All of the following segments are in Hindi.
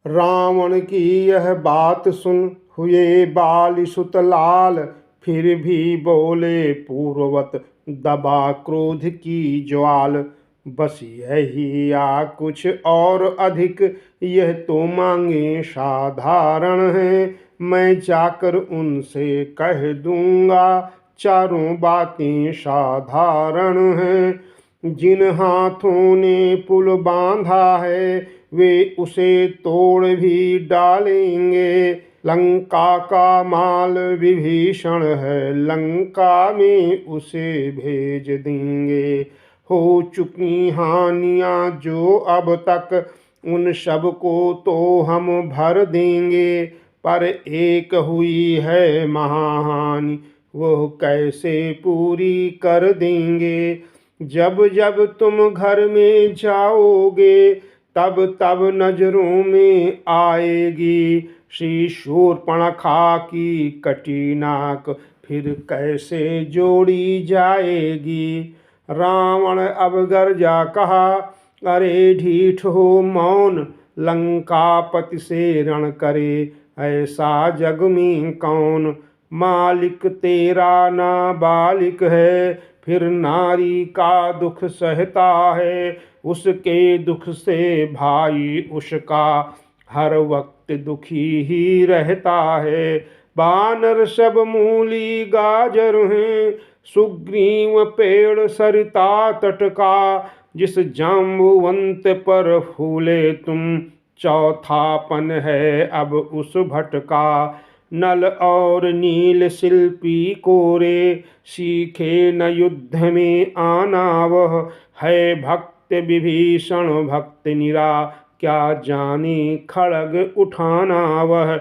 रावण की यह बात सुन हुए बाली सुत लाल, फिर भी बोले पूर्ववत दबा क्रोध की ज्वाल। बस यही या कुछ और अधिक, यह तो मांगे साधारण है। मैं जाकर उनसे कह दूंगा, चारों बातें साधारण हैं। जिन हाथों ने पुल बांधा है, वे उसे तोड़ भी डालेंगे। लंका का माल विभीषण है, लंका में उसे भेज देंगे। हो चुकी हानियां जो अब तक, उन सब को तो हम भर देंगे। पर एक हुई है महाहानि, वो कैसे पूरी कर देंगे। जब जब तुम घर में जाओगे, तब तब नजरों में आएगी श्री शूर्पणखा की कटी नाक, फिर कैसे जोड़ी जाएगी। रावण अब गरजा कहा, अरे ढीठ हो मौन, लंकापति से रण करे ऐसा जग में कौन। मालिक तेरा नाबालिग है, फिर नारी का दुख सहता है। उसके दुख से भाई उसका हर वक्त दुखी ही रहता है। बानर सब मूली गाजर हैं, सुग्रीव पेड़ सरिता तट का। जिस जाम्बुवंत पर फूले तुम, चौथापन है अब उस भटका। नल और नील शिल्पी कोरे, सीखे न युद्ध में आना वह। है भक्त विभीषण भक्त निरा, क्या जाने खड़ग उठाना वह।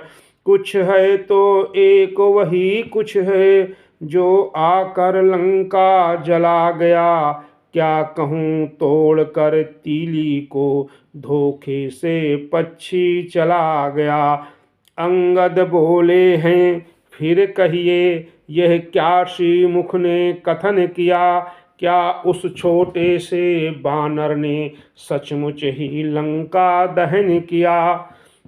कुछ है तो एक वही कुछ है, जो आकर लंका जला गया। क्या कहूँ तोड़ कर तीली को, धोखे से पक्षी चला गया। अंगद बोले हैं फिर कहिए, यह क्या श्री मुख ने कथन किया। क्या उस छोटे से बानर ने सचमुच ही लंका दहन किया।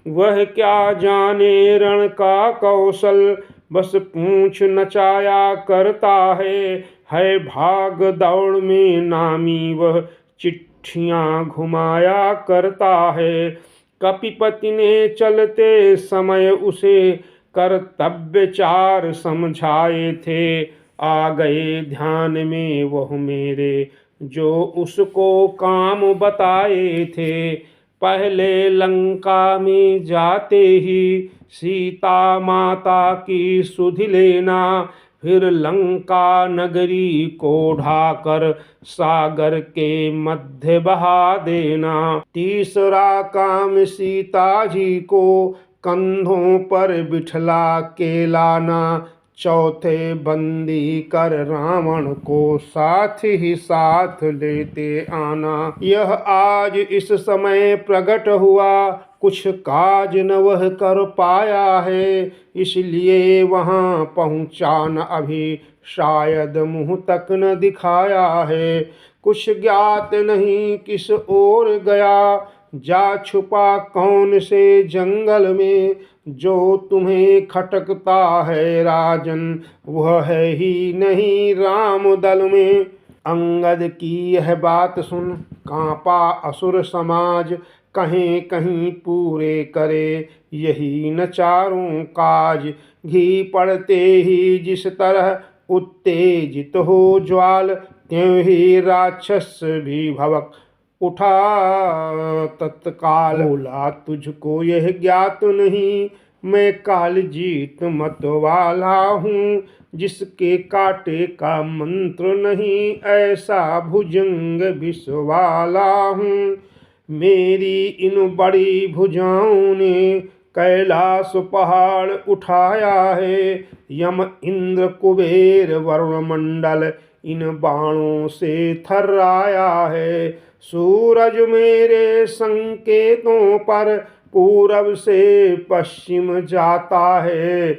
वह क्या जाने रण का कौशल, बस पूंछ नचाया करता है भाग दौड़ में नामी वह, चिट्ठियां घुमाया करता है। कपिपति ने चलते समय उसे कर्तव्य चार समझाए थे। आ गए ध्यान में वह मेरे, जो उसको काम बताए थे। पहले लंका में जाते ही सीता माता की सुधि लेना, फिर लंका नगरी को ढाकर सागर के मध्य बहा देना। तीसरा काम सीता जी को कंधों पर बिठला के लाना। चौथे बंदी कर रावण को साथ ही साथ लेते आना। यह आज इस समय प्रकट हुआ, कुछ काज न वह कर पाया है। इसलिए वहां पहुंचा न अभी, शायद मुंह तक न दिखाया है। कुछ ज्ञात नहीं किस ओर गया, जा छुपा कौन से जंगल में। जो तुम्हें खटकता है राजन, वह है ही नहीं राम दल में। अंगद की यह बात सुन कांपा असुर समाज, कहीं कहीं पूरे करे यही न चारों काज। घी पड़ते ही जिस तरह उत्तेजित हो ज्वाल, त्यों ही राक्षस भी भवक उठा तत्काल। बोला तुझको यह ज्ञात नहीं, मैं काल जीत मत वाला हूँ। जिसके काटे का मंत्र नहीं, ऐसा भुजंग विष वाला हूँ। मेरी इन बड़ी भुजाओं ने कैलाश पहाड़ उठाया है। यम इंद्र कुबेर वरुण मंडल इन बाणों से थर्राया है। सूरज मेरे संकेतों पर पूरब से पश्चिम जाता है।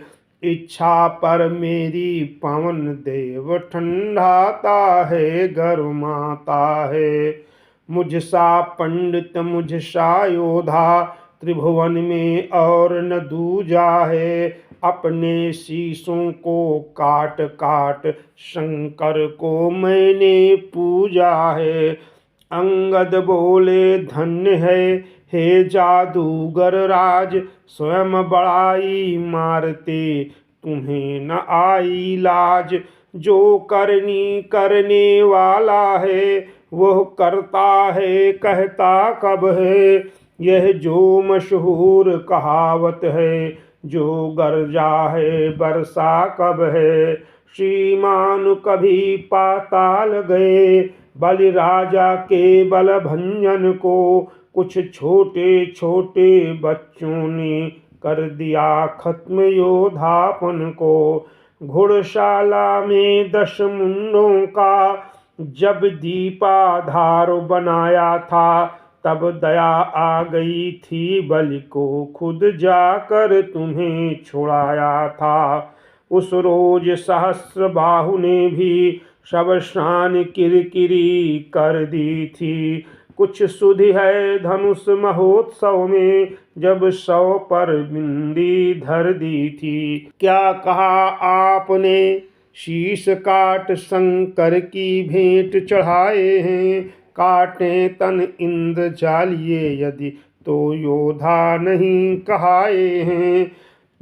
इच्छा पर मेरी पवन देव ठंडाता है गरमाता है। मुझ सा पंडित मुझ सा योधा, त्रिभुवन में और न दूजा है, अपने शीशों को काट काट शंकर को मैंने पूजा है। अंगद बोले धन्य है हे जादूगर राज, स्वयं बड़ाई मारते तुम्हें न आई लाज। जो करनी करने वाला है वह करता है कहता कब है, यह जो मशहूर कहावत है, जो गरजा है बरसा कब है। श्रीमान कभी पाताल गए, बलि राजा के बल भंजन को, कुछ छोटे छोटे बच्चों ने कर दिया खत्म योधापन को। घुड़शाला में 10 मुंडों का जब दीपाधार बनाया था, तब दया आ गई थी बलि को, खुद जाकर तुम्हें छुड़ाया था। उस रोज सहस्र बाहु ने भी शव स्नान किरकिरी कर दी थी। कुछ सुधि है धनुष महोत्सव में, जब 100 पर बिंदी धर दी थी। क्या कहा आपने शीश काट शंकर की भेंट चढ़ाए हैं, काटे तन इंद्र जालिए यदि तो योधा नहीं कहाए हैं।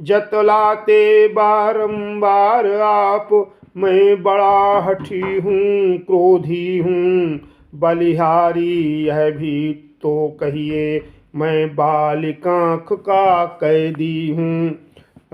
जतलाते बारंबार आप, मैं बड़ा हठी हूँ क्रोधी हूँ बलिहारी, यह भी तो कहिए मैं बालिकांख का कैदी हूँ।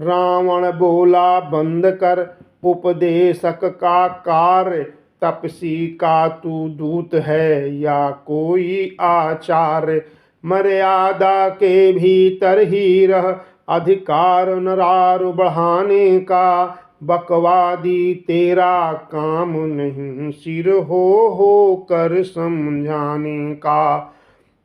रावण बोला बंद कर उपदेशक का कार्य, तपसी का तू दूत है या कोई आचार्य। मर्यादा के भीतर ही रह, अधिकार नरार बढ़ाने का, बकवादी तेरा काम नहीं सिर हो कर समझाने का।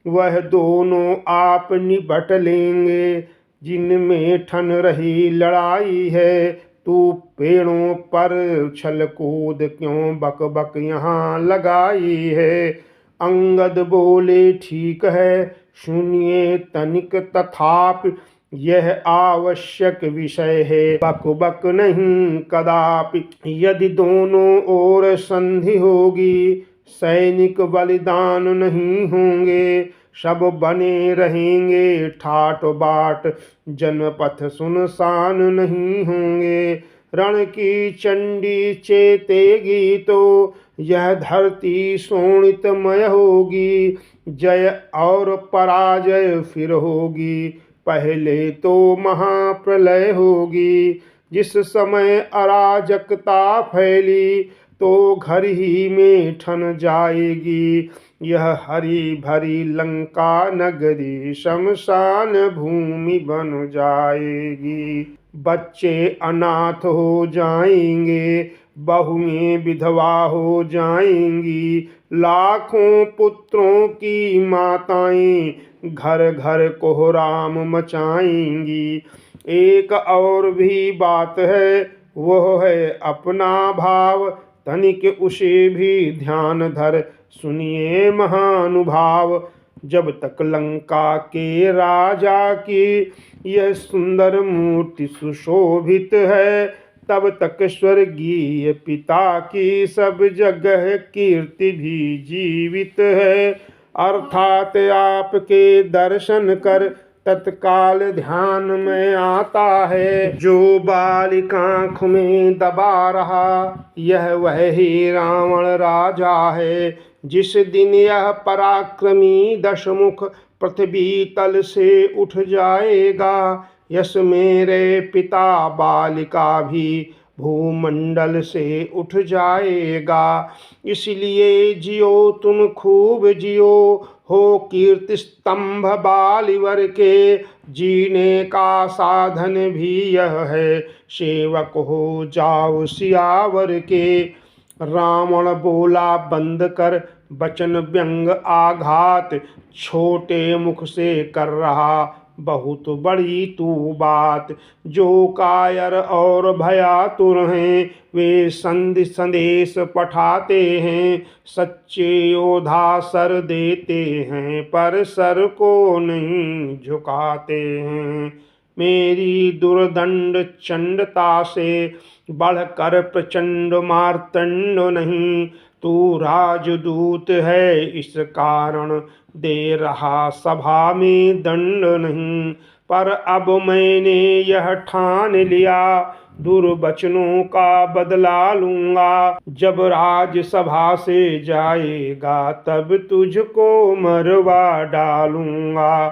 वह दोनों आप निपट लेंगे जिनमें ठन रही लड़ाई है, तू पेड़ों पर छल कूद क्यों बक बक यहाँ लगाई है। अंगद बोले ठीक है सुनिए तनिक, तथापि यह आवश्यक विषय है, बक बक नहीं कदापि। यदि दोनों ओर संधि होगी, सैनिक बलिदान नहीं होंगे, सब बने रहेंगे ठाट बाट, जनपथ सुनसान नहीं होंगे। रण की चंडी चेतेगी तो यह धरती शोणितमय होगी, जय और पराजय फिर होगी, पहले तो महाप्रलय होगी। जिस समय अराजकता फैली तो घर ही में ठन जाएगी, यह हरी भरी लंका नगरी शमशान भूमि बन जाएगी। बच्चे अनाथ हो जाएंगे, बहुएं विधवा हो जाएंगी, लाखों पुत्रों की माताएं घर घर कोहराम मचाएंगी। एक और भी बात है वह है अपना भाव, तनिक उसे भी ध्यान धर सुनिए महानुभाव। जब तक लंका के राजा की यह सुंदर मूर्ति सुशोभित है, तब तक स्वर्गीय पिता की सब जगह कीर्ति भी जीवित है। अर्थात आपके दर्शन कर तत्काल ध्यान में आता है, जो बालिका आँख में दबा रहा यह वही रावण राजा है। जिस दिन यह पराक्रमी दशमुख पृथ्वी तल से उठ जाएगा, यस मेरे पिता बालिका भी भूमंडल से उठ जाएगा। इसलिए जियो तुम खूब जियो, हो कीर्ति स्तंभ बालिवर के, जीने का साधन भी यह है, सेवक हो जाओ सियावर के। रावण बोला बंद कर वचन व्यंग आघात, छोटे मुख से कर रहा बहुत बड़ी तू बात। जो कायर और भयातुर हैं वे संदेश पठाते हैं, सच्चे योद्धा सर देते हैं पर सर को नहीं झुकाते हैं। मेरी दुर्दंड चंडता से बढ़कर प्रचंड मार्तंड नहीं, तू राजदूत है इस कारण दे रहा सभा में दंड नहीं। पर अब मैंने यह ठान लिया, दुर्वचनों का बदला लूंगा। जब राजसभा से जाएगा तब तुझको मरवा डालूंगा।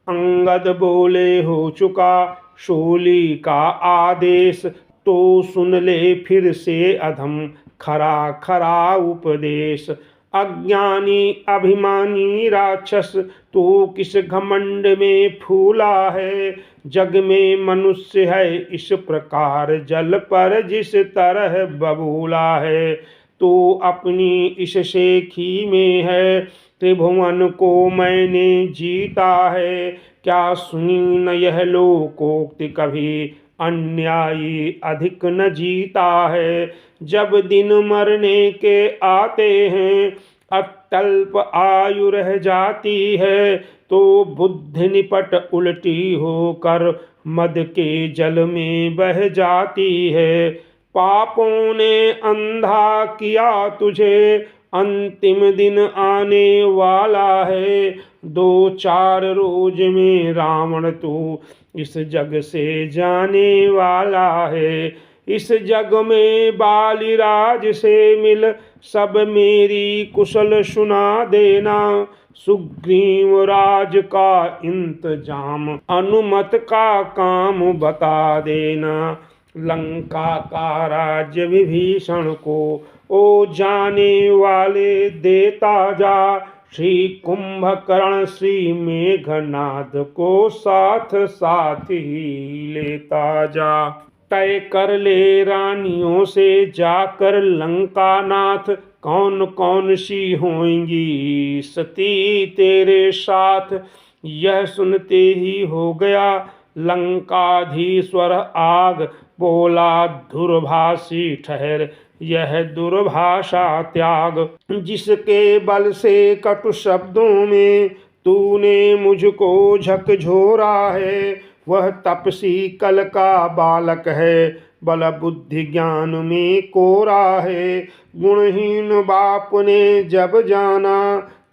अंगद बोले हो चुका शूली का आदेश, तो सुन ले फिर से अधम खरा खरा उपदेश। अज्ञानी अभिमानी राक्षस तू किस घमंड में फूला है, जग में मनुष्य है इस प्रकार जल पर जिस तरह बबूला है। तू अपनी इस शेखी में है, त्रिभुवन को मैंने जीता है। क्या सुनी न यह लोकोक्ति कभी, अन्यायी अधिक न जीता है। जब दिन मरने के आते हैं अत्यल्प आयु रह जाती है, तो बुद्धि निपट उल्टी होकर मद के जल में बह जाती है। पापों ने अंधा किया तुझे, अंतिम दिन आने वाला है। 2-4 रोज में रावण तू इस जग से जाने वाला है। इस जग में बालीराज से मिल सब मेरी कुशल सुना देना। सुग्रीव राज का इंतजाम अनुमत का काम बता देना। लंका का राज्य विभीषण को ओ जाने वाले देता जा। श्री कुंभकर्ण श्री मेघनाद को साथ साथ ही लेता जा। तय कर ले रानियों से जाकर लंका नाथ, कौन कौन सी होंगी सती तेरे साथ। यह सुनते ही हो गया लंकाधीश्वर आग, बोला दुर्भाषी ठहर यह दुर्भाषा त्याग। जिसके बल से कटु शब्दों में तूने मुझको झकझोरा है, वह तपसी कल का बालक है, बल बुद्धि ज्ञान में कोरा है। गुणहीन बाप ने जब जाना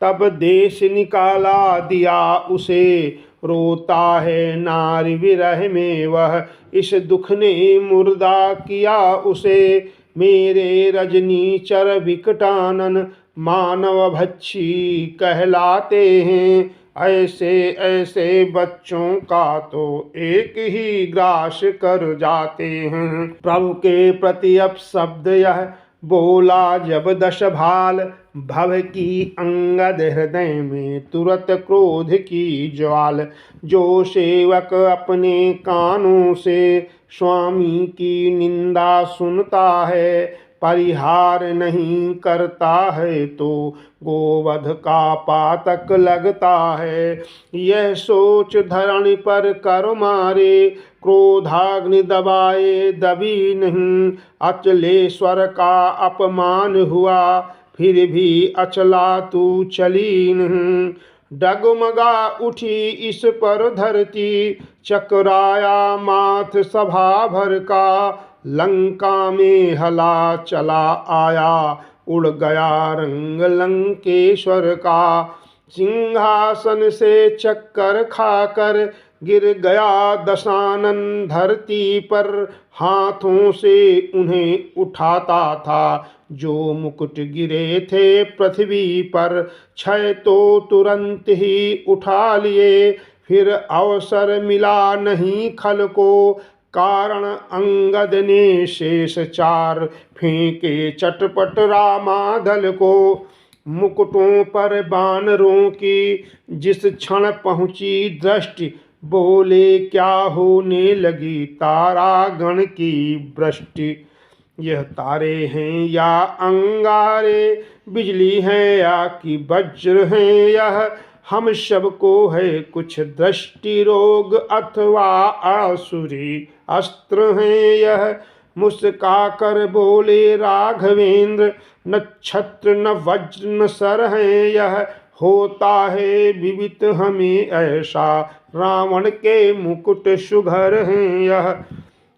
तब देश निकाला दिया उसे, रोता है नारी विरह में वह, इस दुख ने मुर्दा किया उसे। मेरे रजनीचर विकटानन मानव भक्षी कहलाते हैं, ऐसे ऐसे बच्चों का तो एक ही ग्रास कर जाते हैं। प्रभु के प्रति अपशब्द यह बोला जब दश भाल, भव की अंगद हृदय में तुरत क्रोध की ज्वाल। जो सेवक अपने कानों से स्वामी की निंदा सुनता है, परिहार नहीं करता है तो गोवध का पातक लगता है। यह सोच धरणी पर कर मारे, क्रोधाग्नि दबाए दबी नहीं। अचलेश्वर का अपमान हुआ फिर भी अचला तू चली नहीं। डगमगा उठी इस पर धरती, चकराया माथ सभा भर का। लंका में हला चला आया, उड़ गया रंग लंकेश्वर का। सिंहासन से चक्कर खाकर गिर गया दशानन धरती पर। हाथों से उन्हें उठाता था जो मुकुट गिरे थे पृथ्वी पर। क्षय तो तुरंत ही उठा लिए, फिर अवसर मिला नहीं खल को। कारण अंगद ने शेष 4 फेंके चटपट रामादल को। मुकुटों पर बानरों की जिस क्षण पहुंची दृष्टि, बोले क्या होने लगी तारागण की वृष्टि। यह तारे हैं या अंगारे, बिजली है या कि वज्र हैं यह, हम सबको है कुछ दृष्टि रोग अथवा आसुरी अस्त्र हैं यह। मुस्का कर बोले राघवेंद्र, नक्षत्र न वज्र न सर है यह। होता है विवित हमें ऐसा, रावण के मुकुट सुघर हैं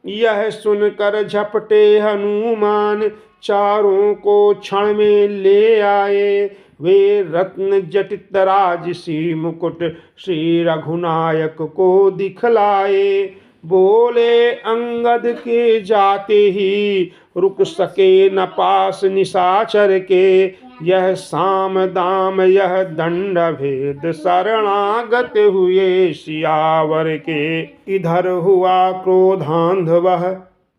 यह सुनकर झपटे हनुमान, चारों को क्षण में ले आए। वे रत्न जटित राजसी मुकुट श्री रघुनायक को दिखलाए। बोले अंगद के जाते ही रुक सके न पास निशाचर के। यह साम दाम यह दंड भेद शरणागत हुए सियावर के। इधर हुआ क्रोधांध वह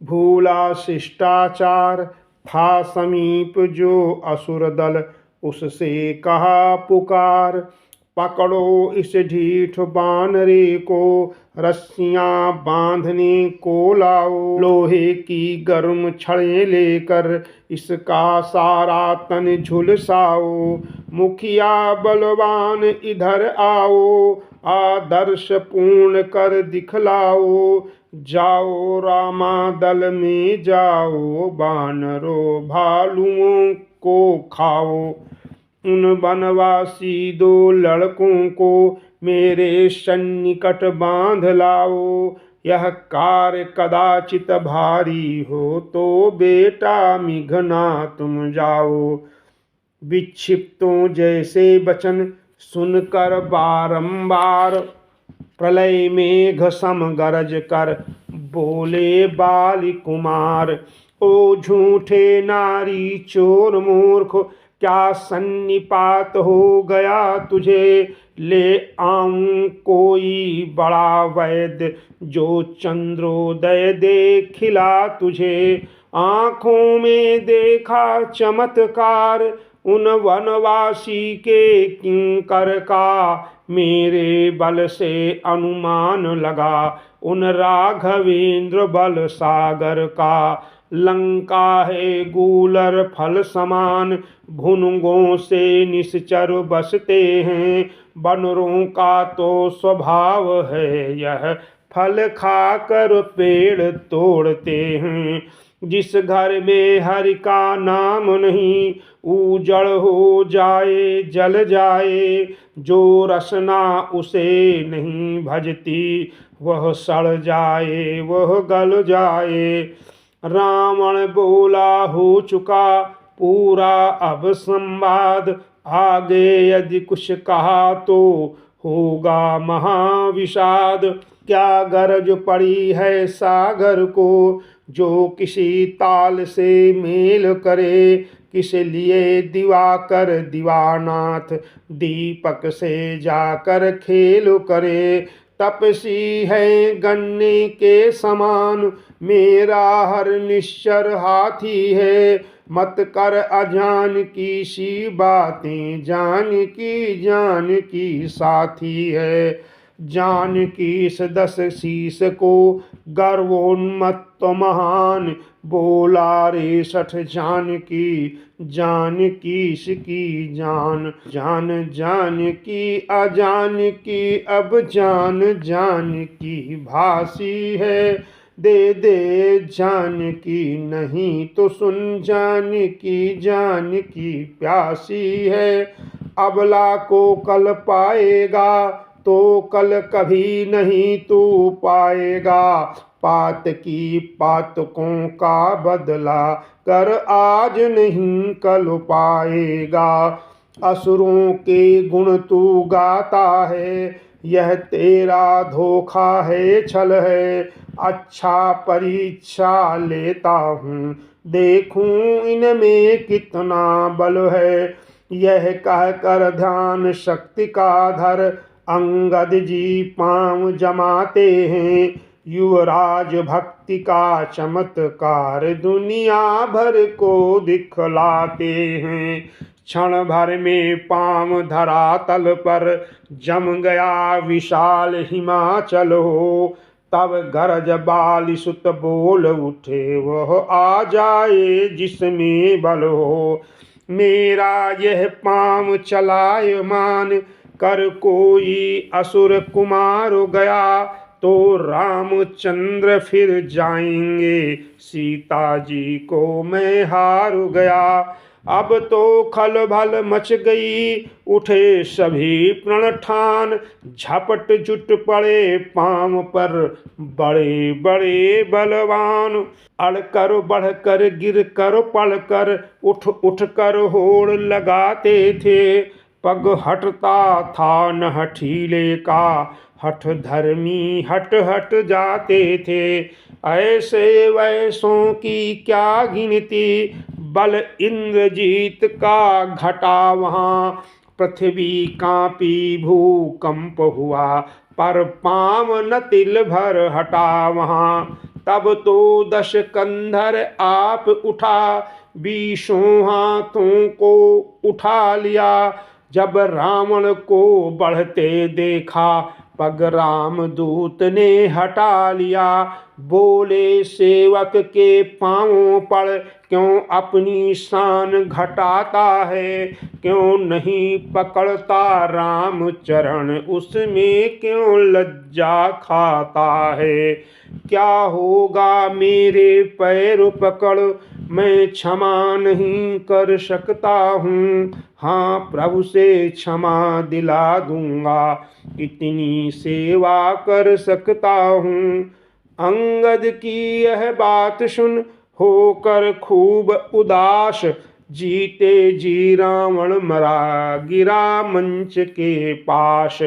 भूला शिष्टाचार, था समीप जो असुर दल उससे कहा पुकार। पकड़ो इस ढीठ बानरे को, रस्सियां बांधने को लाओ। लोहे की गर्म छड़ें लेकर इसका सारा तन झुलसाओ। मुखिया बलवान इधर आओ, आदर्श पूर्ण कर दिखलाओ। जाओ रामा दल में जाओ, बानरों भालुओं को खाओ। उन वनवासी दो लड़कों को मेरे सन्निकट बांध लाओ। यह कार्य कदाचित भारी हो तो बेटा मिघना तुम जाओ। विक्षिप्तों जैसे वचन सुनकर बारंबार, प्रलय मेघ सम गरज कर बोले बाली कुमार। ओ झूठे नारी चोर मूर्ख, क्या सन्निपात हो गया तुझे। ले आऊं कोई बड़ा वैद्य, जो चंद्रोदय दे खिला तुझे। आँखों में देखा चमत्कार, उन वनवासी के किंकर का। मेरे बल से अनुमान लगा उन राघवेंद्र बल सागर का। लंका है गूलर फल समान, भुनगों से निश्चर बसते हैं। बनरों का तो स्वभाव है यह, फल खाकर पेड़ तोड़ते हैं। जिस घर में हरि का नाम नहीं, उजड़ हो जाए जल जाए। जो रसना उसे नहीं भजती, वह सड़ जाए वह गल जाए। रावण बोला हो चुका पूरा अब संवाद, आगे यदि कुछ कहा तो होगा महाविषाद। क्या गरज पड़ी है सागर को, जो किसी ताल से मेल करे। किस लिए दिवाकर दीवानाथ, दीपक से जाकर खेल करे। तपसी है गन्ने के समान, मेरा हर निश्चर हाथी है। मत कर अजान की सी बातें, जान की साथी है। जान की इस 10 शीस को गर्वोन्मत्त महान, बोला रे 60 जान की इसकी जान। जान की अजान की अब जान की भासी है। दे जान की नहीं तो सुन जान की प्यासी है। अबला को कल पाएगा तो कल कभी नहीं तू पाएगा। पात की पातकों का बदला कर आज नहीं कल पाएगा। असुरों के गुण तू गाता है, यह तेरा धोखा है छल है। अच्छा परीक्षा लेता हूँ, देखूं इनमें कितना बल है। यह कह कर ध्यान शक्ति का धर, अंगद जी पांव जमाते हैं। युवराज भक्ति का चमत्कार दुनिया भर को दिखलाते हैं। क्षण भर में पांव धरातल पर जम गया विशाल हिमाचल हो। तब गरज बाली सुत बोल उठे, वह आ जाए जिसमें बल हो। मेरा यह पांव चलायमान, कर कोई असुर कुमार गया, तो रामचंद्र फिर जाएंगे, सीता जी को मैं हार गया। अब तो खलबल मच गई, उठे सभी प्रण ठान, झपट जुट पड़े पांव पर बड़े बड़े बलवान। अड़कर बढ़कर गिर कर पड़ कर उठ उठ कर होड़ लगाते थे, पग हटता था न हठीले का, हठ धर्मी हट हट जाते थे। ऐसे वैसों की क्या गिनती, बल इंद्रजीत का घटा वहाँ, पृथ्वी कांपी भूकंप हुआ, पर पांव न तिल भर हटा वहाँ। तब तो दश कंधर आप उठा, बीसों हाथों को उठा लिया, जब रावण को बढ़ते देखा, पग रामदूत ने हटा लिया। बोले सेवक के पांवों पर क्यों अपनी शान घटाता है, क्यों नहीं पकड़ता राम चरण, उसमें क्यों लज्जा खाता है। क्या होगा मेरे पैर पकड़, मैं क्षमा नहीं कर सकता हूँ, हाँ प्रभु से क्षमा दिला दूंगा, इतनी सेवा कर सकता हूँ। अंगद की यह बात सुन होकर खूब उदास, जीते जी रावण मरा गिरा मंच के पास।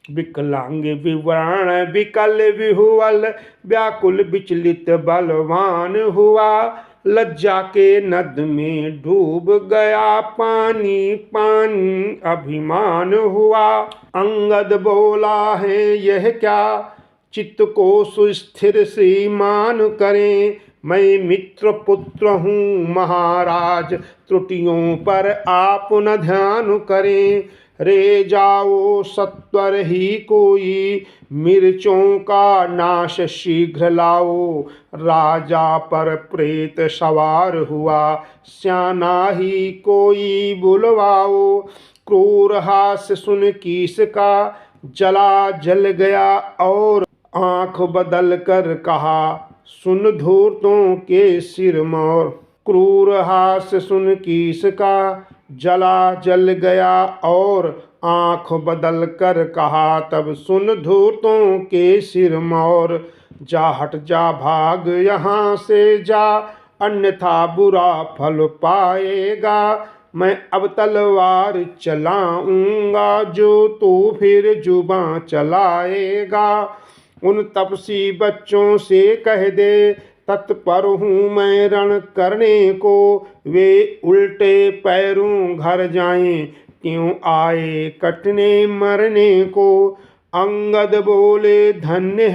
विकलांग विवरण विकल विहुवल, व्याकुल विचलित बलवान हुआ, लज्जा के नद में डूब गया, पानी पानी अभिमान हुआ। अंगद बोला है यह क्या, चित्त को सुस्थिर श्रीमान करें, मैं मित्र पुत्र हूँ महाराज, त्रुटियों पर आप न ध्यान करें। रे जाओ सत्वर ही कोई, मिर्चों का नाश शीघ्र लाओ, राजा पर प्रेत सवार हुआ, स्याना ही कोई बुलवाओ। क्रूर हास्य सुन कीस का जला जल गया, और आंख बदल कर कहा, सुन धूर्तों के सिर मोर। क्रूर हास्य सुन कीस का जला जल गया, और आंख बदल कर कहा, तब सुन धूर्तों के सिर मोर। जा हट जा भाग यहाँ से जा, अन्यथा बुरा फल पाएगा, मैं अब तलवार चलाऊंगा, जो तू फिर जुबां चलाएगा। उन तपसी बच्चों से कह दे, तत्पर हूँ मैं रण करने को, वे उल्टे पैरों घर जाएं, क्यों आए कटने मरने को। अंगद बोले धन्य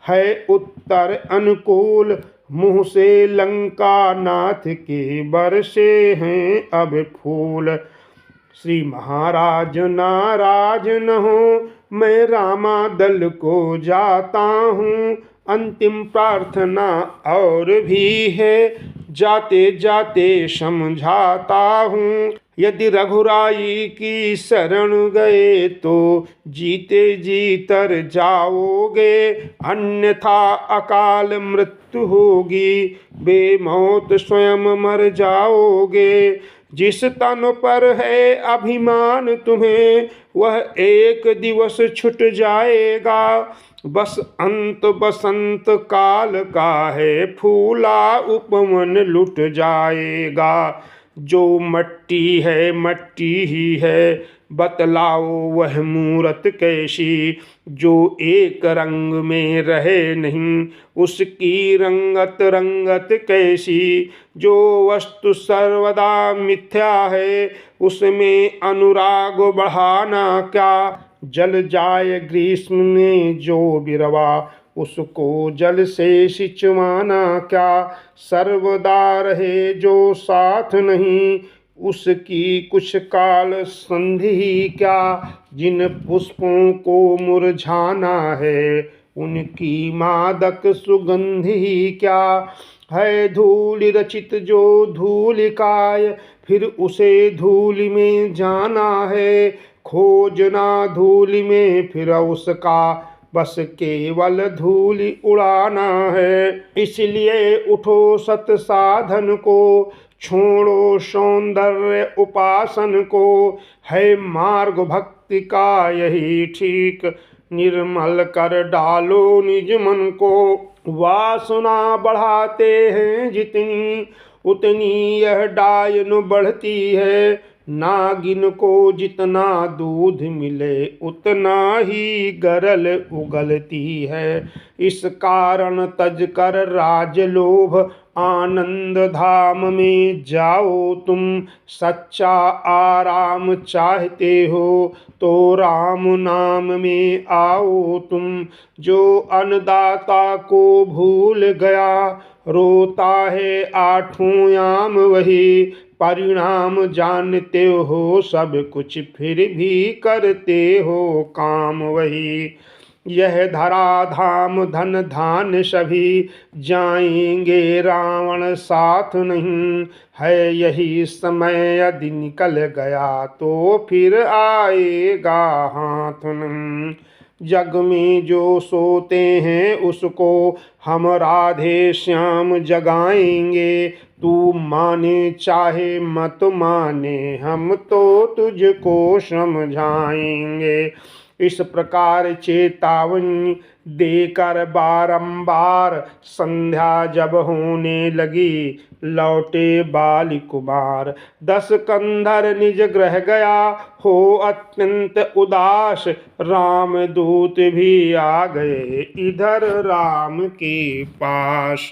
है उत्तर अनुकूल, मुँह से लंका नाथ के बरसे हैं अब फूल। श्री महाराज नाराज न हो, मैं रामा दल को जाता हूँ, अंतिम प्रार्थना और भी है, जाते जाते समझाता हूँ। यदि रघुराई की शरण गए, तो जीते जी तर जाओगे, अन्यथा अकाल मृत्यु होगी, बेमौत स्वयं मर जाओगे। जिस तन पर है अभिमान तुम्हें, वह एक दिवस छूट जाएगा, बस अंत बसंत काल का है, फूला उपवन लुट जाएगा। जो मट्टी है मट्टी ही है, बतलाओ वह मूरत कैसी, जो एक रंग में रहे नहीं, उसकी रंगत रंगत कैसी। जो वस्तु सर्वदा मिथ्या है, उसमें अनुराग बढ़ाना क्या, जल जाए ग्रीष्म में जो बिरवा, उसको जल से सिंचवाना क्या। सर्वदा रहे जो साथ नहीं, उसकी कुछ काल संधि क्या। जिन पुष्पों को मुरझाना है, उनकी मादक सुगंधि क्या है। धूल रचित जो धूलिकाय, फिर उसे धूल में जाना है, खोजना धूलि में फिर उसका, बस केवल धूलि उड़ाना है। इसलिए उठो सत साधन को, छोड़ो सौंदर्य उपासन को, है मार्ग भक्ति का यही ठीक, निर्मल कर डालो निज मन को। वासना बढ़ाते हैं जितनी, उतनी यह डायन बढ़ती है। नागिन को जितना दूध मिले, उतना ही गरल उगलती है। इस कारण तज कर राजलोभ, आनंद धाम में जाओ तुम। सच्चा आराम चाहते हो तो राम नाम में आओ तुम। जो अन्नदाता को भूल गया, रोता है आठों याम वही। परिणाम जानते हो सब कुछ, फिर भी करते हो काम वही। यह धरा धाम धन धान सभी, जाएंगे रावण साथ नहीं। है यही समय यदि निकल गया, तो फिर आएगा हाथ नहीं। जग में जो सोते हैं उसको, हम राधे श्याम जगाएंगे। तू माने चाहे मत माने, हम तो तुझको समझाएंगे। इस प्रकार चेतावनी देकर बारंबार, संध्या जब होने लगी लौटे बाली कुमार। 10 कंधर निज गृह गया, हो अत्यंत उदास। राम दूत भी आ गए इधर राम के पास।